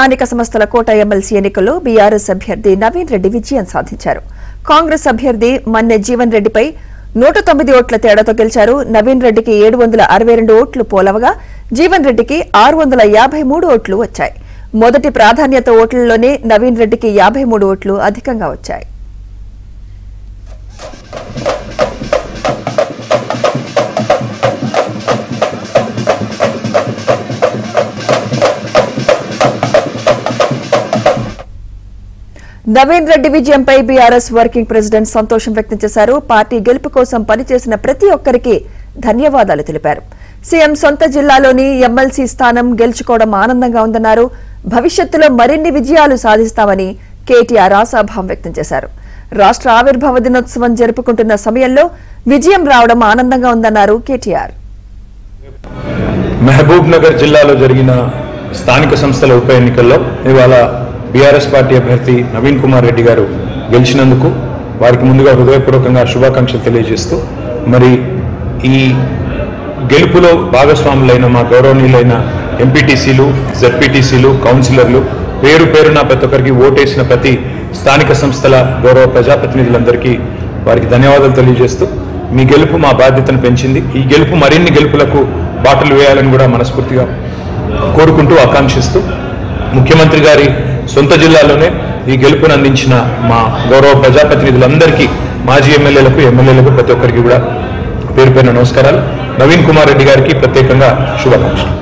స్థానిక సంస్థల కోట ఎమ్మెల్సీ ఎన్నికల్లో బీఆర్ఎస్ అభ్యర్థి నవీన్ రెడ్డి విజయం సాధించారు. కాంగ్రెస్ అభ్యర్థి మన్నె జీవన్ రెడ్డిపై 109 ఓట్ల తేడాతో గెలిచారు. నవీన్ రెడ్డికి 762 ఓట్లు పోలవగా జీవన్ రెడ్డికి 653 ఓట్లు వచ్చాయి. మొదటి ప్రాధాన్యత ఓట్లలోనే నవీన్ రెడ్డికి 53 ఓట్లు అధికంగా వచ్చాయి. నవీన్ రెడ్డి విజయంపై బీఆర్ఎస్ వర్కింగ్ ప్రెసిడెంట్ సంతోషం వ్యక్తం చేశారు. పార్టీ గెలుపు కోసం పనిచేసిన ప్రతి ఒక్కరికి ధన్యవాదాలు తెలిపారు. సీఎం సొంత జిల్లాలోని ఎమ్మెల్సీ స్థానం గెలుచుకోవడం ఆనందంగా ఉందన్నారు. భవిష్యత్తులో మరిన్ని విజయాలు సాధిస్తామని కేటీఆర్ ఆశాభావం వ్యక్తం చేశారు. రాష్ట్ర ఆవిర్భావ దినోత్సవం జరుపుకుంటున్న సమయంలో విజయం రావడం ఆనందంగా ఉందన్నారు కేటీఆర్. మహబూబ్ నగర్ జిల్లాలో జరిగిన స్థానిక సంస్థల ఉప ఎన్నికల్లో ఇవాళ బీఆర్ఎస్ పార్టీ అభ్యర్థి నవీన్ కుమార్ రెడ్డి గారు గెలిచినందుకు వారికి ముందుగా హృదయపూర్వకంగా శుభాకాంక్షలు తెలియజేస్తూ, మరి ఈ గెలుపులో భాగస్వాములైన మా గౌరవనీయులైన ఎంపీటీసీలు, జెడ్పీటీసీలు, కౌన్సిలర్లు, పేరు పేరున ప్రతి ఒక్కరికి ఓటేసిన ప్రతి స్థానిక సంస్థల గౌరవ ప్రజాప్రతినిధులందరికీ వారికి ధన్యవాదాలు తెలియజేస్తూ, మీ గెలుపు మా బాధ్యతను పెంచింది. ఈ గెలుపు మరిన్ని గెలుపులకు బాటలు వేయాలని కూడా మనస్ఫూర్తిగా కోరుకుంటూ ఆకాంక్షిస్తూ, ముఖ్యమంత్రి గారి సొంత జిల్లాలోనే ఈ గెలుపును అందించిన మా గౌరవ ప్రజాప్రతినిధులందరికీ, మాజీ ఎమ్మెల్యేలకు ప్రతి ఒక్కరికి కూడా పేరు పేరున నమస్కారాలు. నవీన్ కుమార్ రెడ్డి గారికి ప్రత్యేకంగా శుభాకాంక్షలు.